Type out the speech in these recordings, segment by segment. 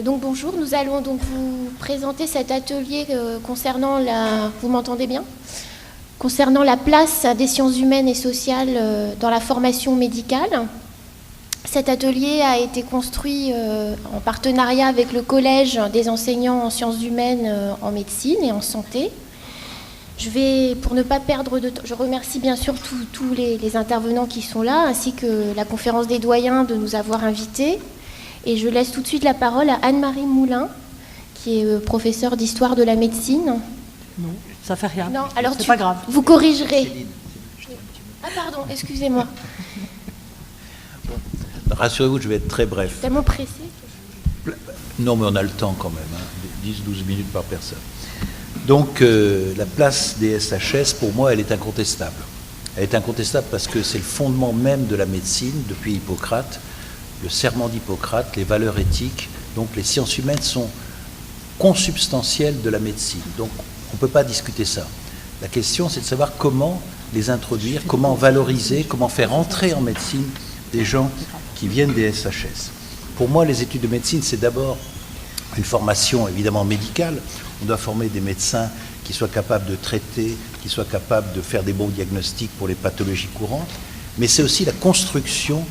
Donc bonjour, nous allons donc vous présenter cet atelier concernant vous m'entendez bien ? Concernant la place des sciences humaines et sociales dans la formation médicale. Cet atelier a été construit en partenariat avec le Collège des enseignants en sciences humaines en médecine et en santé. Pour ne pas perdre de temps, je remercie bien sûr tous les intervenants qui sont là, ainsi que la conférence des doyens de nous avoir invités. Et je laisse tout de suite la parole à Anne-Marie Moulin, qui est professeure d'histoire de la médecine. Non, ça fait rien. Non, alors c'est pas grave. Vous corrigerez. Ah pardon, excusez-moi. Bon, rassurez-vous, je vais être très bref. Tellement pressé. Non, mais on a le temps quand même, hein, 10-12 minutes par personne. Donc, la place des SHS, pour moi, elle est incontestable. Elle est incontestable parce que c'est le fondement même de la médecine, depuis Hippocrate, le serment d'Hippocrate, les valeurs éthiques. Donc, les sciences humaines sont consubstantielles de la médecine. Donc, on ne peut pas discuter ça. La question, c'est de savoir comment les introduire, comment valoriser, comment faire entrer en médecine des gens qui viennent des SHS. Pour moi, les études de médecine, c'est d'abord une formation évidemment médicale. On doit former des médecins qui soient capables de traiter, qui soient capables de faire des bons diagnostics pour les pathologies courantes. Mais c'est aussi la construction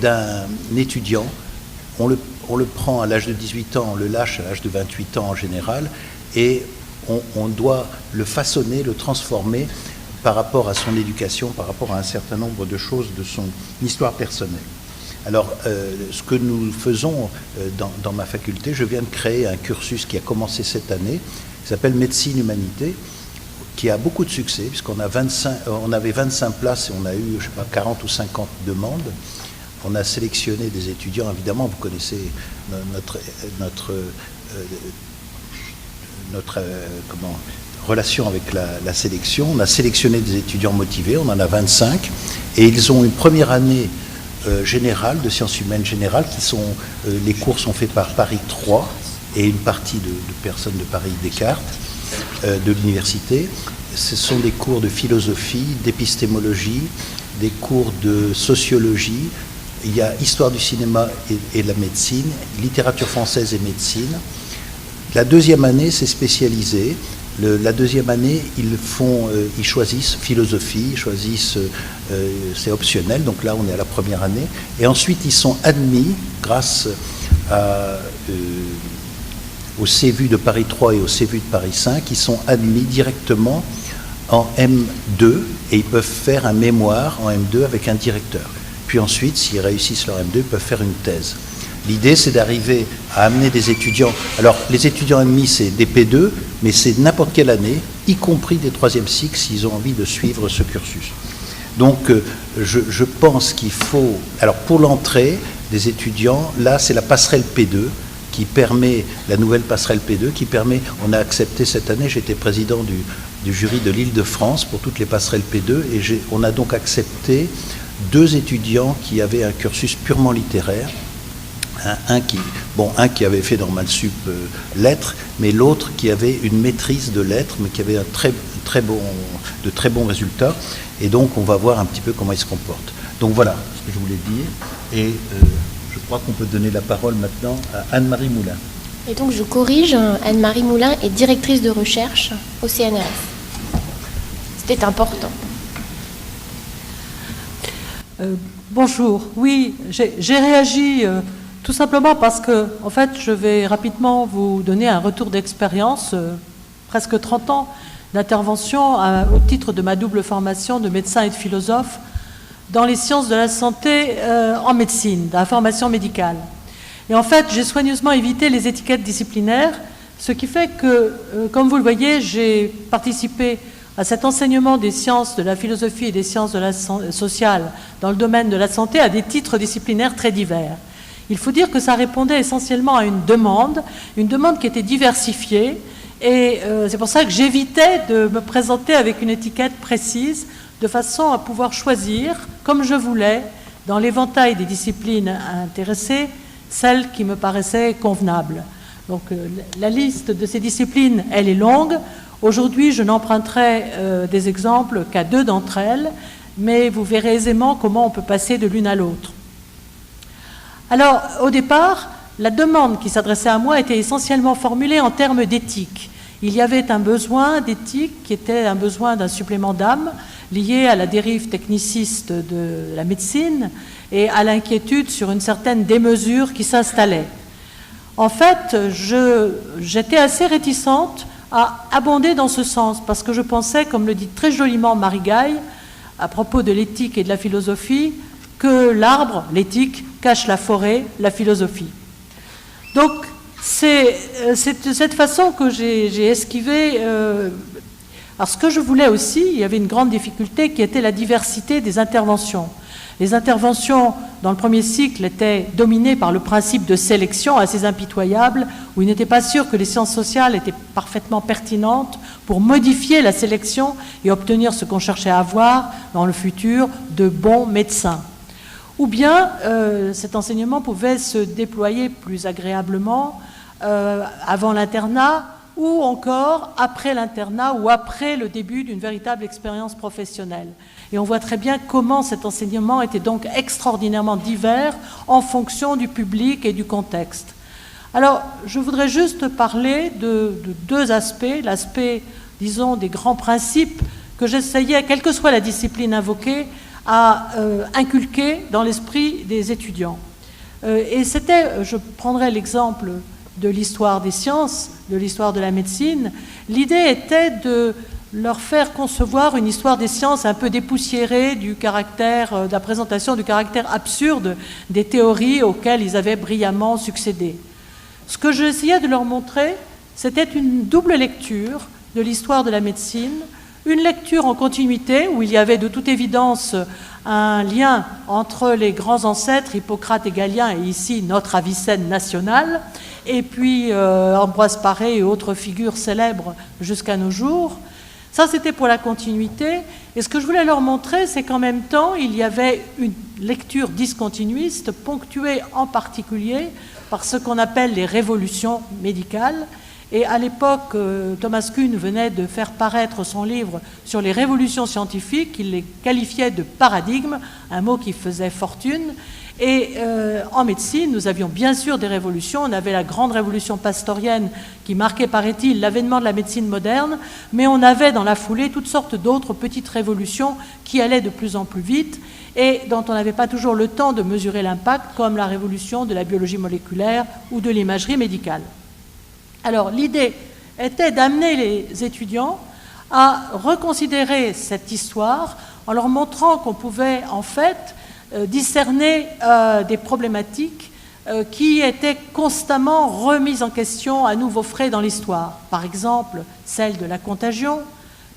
d'un étudiant. On le prend à l'âge de 18 ans, on le lâche à l'âge de 28 ans en général, et on doit le façonner, le transformer par rapport à son éducation, par rapport à un certain nombre de choses de son histoire personnelle. Alors, ce que nous faisons dans ma faculté, je viens de créer un cursus qui a commencé cette année, qui s'appelle Médecine Humanité, qui a beaucoup de succès, puisqu'on avait 25 places et on a eu, je sais pas, 40 ou 50 demandes. On a sélectionné des étudiants, évidemment, vous connaissez notre relation avec la sélection. On a sélectionné des étudiants motivés, on en a 25, et ils ont une première année générale, de sciences humaines générales, les cours sont faits par Paris 3 et une partie de personnes de Paris Descartes, de l'université. Ce sont des cours de philosophie, d'épistémologie, des cours de sociologie. Il y a histoire du cinéma et de la médecine, littérature française et médecine. La deuxième année, c'est spécialisé. La deuxième année, ils choisissent philosophie, c'est optionnel, donc là on est à la première année. Et ensuite, ils sont admis, grâce au CVU de Paris 3 et au CVU de Paris 5, ils sont admis directement en M2 et ils peuvent faire un mémoire en M2 avec un directeur. Puis ensuite, s'ils réussissent leur M2, ils peuvent faire une thèse. L'idée, c'est d'arriver à amener des étudiants. Alors, les étudiants admis, c'est des P2, mais c'est n'importe quelle année, y compris des troisième cycles, s'ils ont envie de suivre ce cursus. Donc, je pense qu'il faut... Alors, pour l'entrée des étudiants, là, c'est la passerelle P2 qui permet, la nouvelle passerelle P2, qui permet... On a accepté cette année, j'étais président du jury de l'Île-de-France pour toutes les passerelles P2, et on a donc accepté 2 étudiants qui avaient un cursus purement littéraire. Un qui avait fait Normal Sup lettres, mais l'autre qui avait une maîtrise de lettres, mais qui avait de très bons résultats. Et donc, on va voir un petit peu comment il se comporte. Donc voilà ce que je voulais dire. Et je crois qu'on peut donner la parole maintenant à Anne-Marie Moulin. Et donc, je corrige, Anne-Marie Moulin est directrice de recherche au CNRS. C'était important. Bonjour. Oui, j'ai réagi... tout simplement parce que, en fait, je vais rapidement vous donner un retour d'expérience, presque 30 ans d'intervention au titre de ma double formation de médecin et de philosophe dans les sciences de la santé en médecine, dans la formation médicale. Et en fait, j'ai soigneusement évité les étiquettes disciplinaires, ce qui fait que, comme vous le voyez, j'ai participé à cet enseignement des sciences de la philosophie et des sciences de la sociale dans le domaine de la santé à des titres disciplinaires très divers. Il faut dire que ça répondait essentiellement à une demande qui était diversifiée, et c'est pour ça que j'évitais de me présenter avec une étiquette précise, de façon à pouvoir choisir, comme je voulais, dans l'éventail des disciplines intéressées, celle qui me paraissait convenable. Donc la liste de ces disciplines, elle est longue. Aujourd'hui, je n'emprunterai des exemples qu'à 2 d'entre elles, mais vous verrez aisément comment on peut passer de l'une à l'autre. Alors, au départ, la demande qui s'adressait à moi était essentiellement formulée en termes d'éthique. Il y avait un besoin d'éthique qui était un besoin d'un supplément d'âme lié à la dérive techniciste de la médecine et à l'inquiétude sur une certaine démesure qui s'installait. En fait, j'étais assez réticente à abonder dans ce sens parce que je pensais, comme le dit très joliment Marie Gaille, à propos de l'éthique et de la philosophie, que l'arbre, l'éthique, cache la forêt, la philosophie. Donc, c'est de cette façon que j'ai esquivé. Alors, ce que je voulais aussi, il y avait une grande difficulté qui était la diversité des interventions. Les interventions dans le premier cycle étaient dominées par le principe de sélection assez impitoyable, où il n'était pas sûr que les sciences sociales étaient parfaitement pertinentes pour modifier la sélection et obtenir ce qu'on cherchait à avoir dans le futur, de bons médecins. Ou bien cet enseignement pouvait se déployer plus agréablement avant l'internat, ou encore après l'internat ou après le début d'une véritable expérience professionnelle. Et on voit très bien comment cet enseignement était donc extraordinairement divers en fonction du public et du contexte. Alors, je voudrais juste parler de deux aspects. L'aspect, disons, des grands principes que j'essayais, quelle que soit la discipline invoquée, à inculquer dans l'esprit des étudiants. Et c'était, je prendrai l'exemple de l'histoire des sciences, de l'histoire de la médecine. L'idée était de leur faire concevoir une histoire des sciences un peu dépoussiérée de la présentation du caractère absurde des théories auxquelles ils avaient brillamment succédé. Ce que j'essayais de leur montrer, c'était une double lecture de l'histoire de la médecine, une lecture en continuité où il y avait de toute évidence un lien entre les grands ancêtres, Hippocrate et Galien, et ici notre Avicenne nationale, et puis Ambroise Paré et autres figures célèbres jusqu'à nos jours. Ça, c'était pour la continuité. Et ce que je voulais leur montrer, c'est qu'en même temps, il y avait une lecture discontinuiste, ponctuée en particulier par ce qu'on appelle les révolutions médicales. Et à l'époque, Thomas Kuhn venait de faire paraître son livre sur les révolutions scientifiques. Il les qualifiait de paradigmes, un mot qui faisait fortune. Et en médecine, nous avions bien sûr des révolutions. On avait la grande révolution pastorienne qui marquait, paraît-il, l'avènement de la médecine moderne, mais on avait dans la foulée toutes sortes d'autres petites révolutions qui allaient de plus en plus vite et dont on n'avait pas toujours le temps de mesurer l'impact, comme la révolution de la biologie moléculaire ou de l'imagerie médicale. Alors, l'idée était d'amener les étudiants à reconsidérer cette histoire en leur montrant qu'on pouvait, en fait, discerner des problématiques qui étaient constamment remises en question à nouveau frais dans l'histoire. Par exemple, celle de la contagion,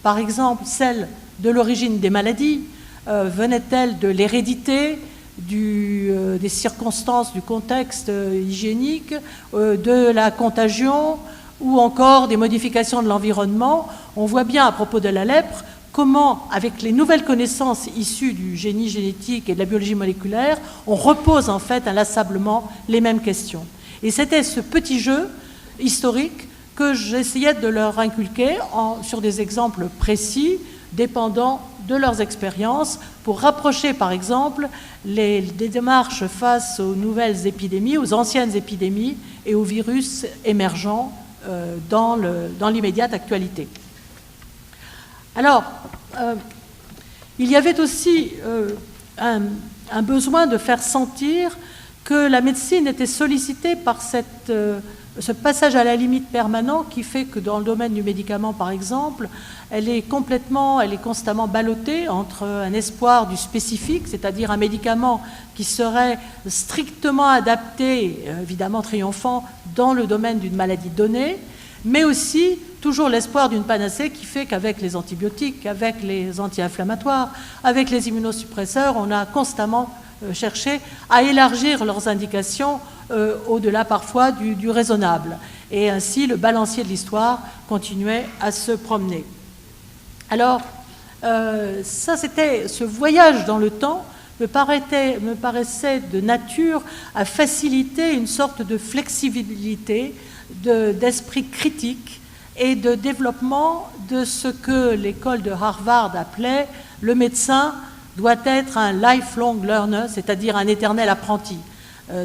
par exemple, celle de l'origine des maladies, venait-elle de l'hérédité, des circonstances, du contexte hygiénique, de la contagion ou encore des modifications de l'environnement. On voit bien à propos de la lèpre comment, avec les nouvelles connaissances issues du génie génétique et de la biologie moléculaire, on repose en fait inlassablement les mêmes questions. Et c'était ce petit jeu historique que j'essayais de leur inculquer sur des exemples précis, dépendant de leurs expériences, pour rapprocher par exemple des démarches face aux nouvelles épidémies, aux anciennes épidémies et aux virus émergents dans l'immédiate actualité. Alors, il y avait aussi un besoin de faire sentir que la médecine était sollicitée par ce passage à la limite permanent qui fait que dans le domaine du médicament, par exemple, elle est constamment ballottée entre un espoir du spécifique, c'est-à-dire un médicament qui serait strictement adapté, évidemment triomphant, dans le domaine d'une maladie donnée, mais aussi toujours l'espoir d'une panacée qui fait qu'avec les antibiotiques, avec les anti-inflammatoires, avec les immunosuppresseurs, on a constamment cherché à élargir leurs indications au-delà parfois du raisonnable. Et ainsi, le balancier de l'histoire continuait à se promener. Alors, ça, c'était ce voyage dans le temps me paraissait de nature à faciliter une sorte de flexibilité, d'esprit critique et de développement de ce que l'école de Harvard appelait le médecin doit être un lifelong learner, c'est-à-dire un éternel apprenti.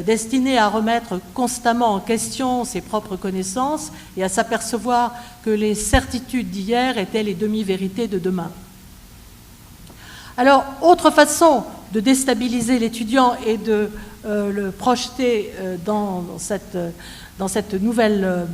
destiné à remettre constamment en question ses propres connaissances et à s'apercevoir que les certitudes d'hier étaient les demi-vérités de demain. Alors, autre façon de déstabiliser l'étudiant et de le projeter dans cette nouvelle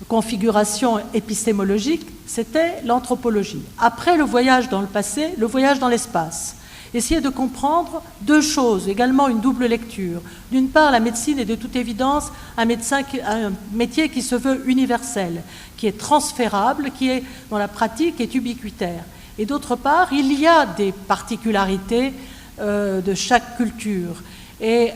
configuration épistémologique, c'était l'anthropologie. Après le voyage dans le passé, le voyage dans l'espace. Essayer de comprendre deux choses, également une double lecture. D'une part, la médecine est de toute évidence un métier qui se veut universel, qui est transférable, qui est dans la pratique est ubiquitaire. Et d'autre part, il y a des particularités de chaque culture. Et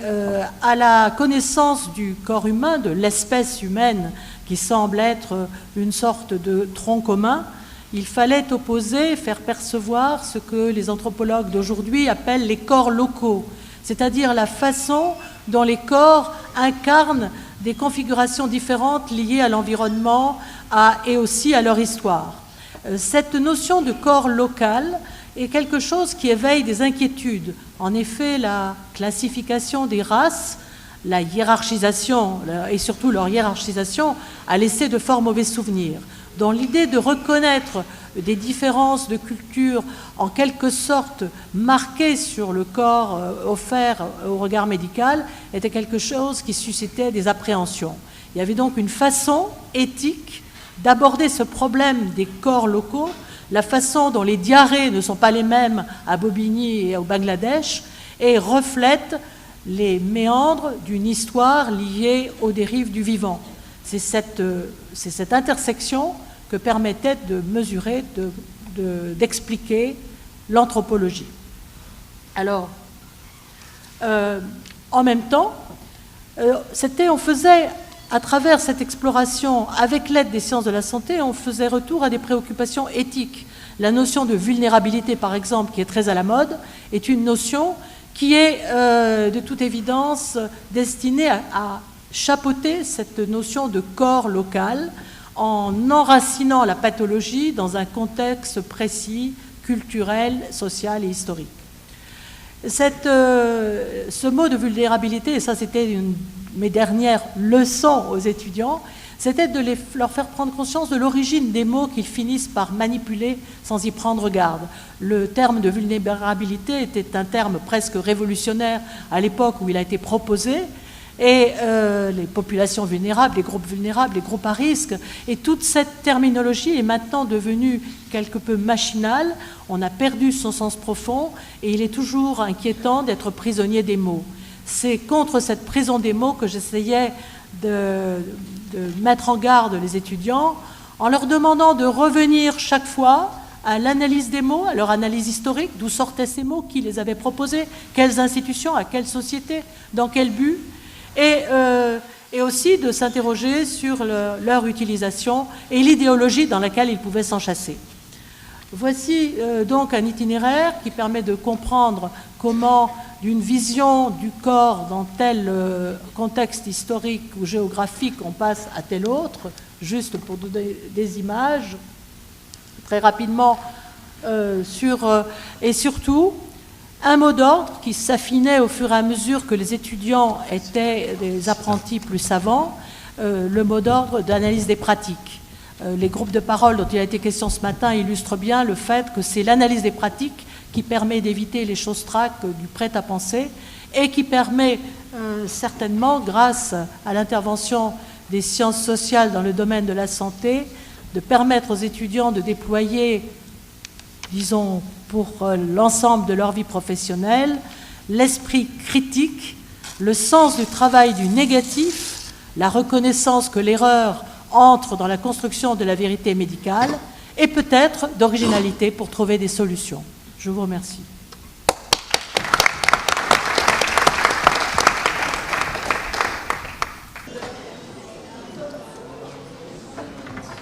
à la connaissance du corps humain, de l'espèce humaine, qui semble être une sorte de tronc commun, il fallait opposer, faire percevoir ce que les anthropologues d'aujourd'hui appellent les corps locaux, c'est-à-dire la façon dont les corps incarnent des configurations différentes liées à l'environnement et aussi à leur histoire. Cette notion de corps local est quelque chose qui éveille des inquiétudes. En effet, la classification des races, la hiérarchisation, et surtout leur hiérarchisation, a laissé de fort mauvais souvenirs. Dans l'idée de reconnaître des différences de culture en quelque sorte marquées sur le corps offert au regard médical était quelque chose qui suscitait des appréhensions. Il y avait donc une façon éthique d'aborder ce problème des corps locaux, la façon dont les diarrhées ne sont pas les mêmes à Bobigny et au Bangladesh, et reflètent les méandres d'une histoire liée aux dérives du vivant. C'est cette intersection que permettait de mesurer, d'expliquer l'anthropologie. Alors, en même temps, on faisait, à travers cette exploration, avec l'aide des sciences de la santé, on faisait retour à des préoccupations éthiques. La notion de vulnérabilité, par exemple, qui est très à la mode, est une notion qui est, de toute évidence, destinée à chapeauter cette notion de corps local en enracinant la pathologie dans un contexte précis, culturel, social et historique. Ce mot de vulnérabilité, et ça c'était une de mes dernières leçons aux étudiants, c'était de leur faire prendre conscience de l'origine des mots qu'ils finissent par manipuler sans y prendre garde. Le terme de vulnérabilité était un terme presque révolutionnaire à l'époque où il a été proposé, et les populations vulnérables, les groupes à risque, et toute cette terminologie est maintenant devenue quelque peu machinale, on a perdu son sens profond, et il est toujours inquiétant d'être prisonnier des mots. C'est contre cette prison des mots que j'essayais de mettre en garde les étudiants, en leur demandant de revenir chaque fois à l'analyse des mots, à leur analyse historique, d'où sortaient ces mots, qui les avait proposés, quelles institutions, à quelle société, dans quel but, et aussi de s'interroger sur leur utilisation et l'idéologie dans laquelle ils pouvaient s'enchasser. Voici donc un itinéraire qui permet de comprendre comment, d'une vision du corps dans tel contexte historique ou géographique, on passe à tel autre, juste pour donner des images, très rapidement, et surtout, un mot d'ordre qui s'affinait au fur et à mesure que les étudiants étaient des apprentis plus savants, le mot d'ordre d'analyse des pratiques. Les groupes de parole dont il a été question ce matin illustrent bien le fait que c'est l'analyse des pratiques qui permet d'éviter les choses-trac du prêt-à-penser et qui permet certainement, grâce à l'intervention des sciences sociales dans le domaine de la santé, de permettre aux étudiants de déployer, disons, pour l'ensemble de leur vie professionnelle, l'esprit critique, le sens du travail du négatif, la reconnaissance que l'erreur entre dans la construction de la vérité médicale et peut-être d'originalité pour trouver des solutions. Je vous remercie.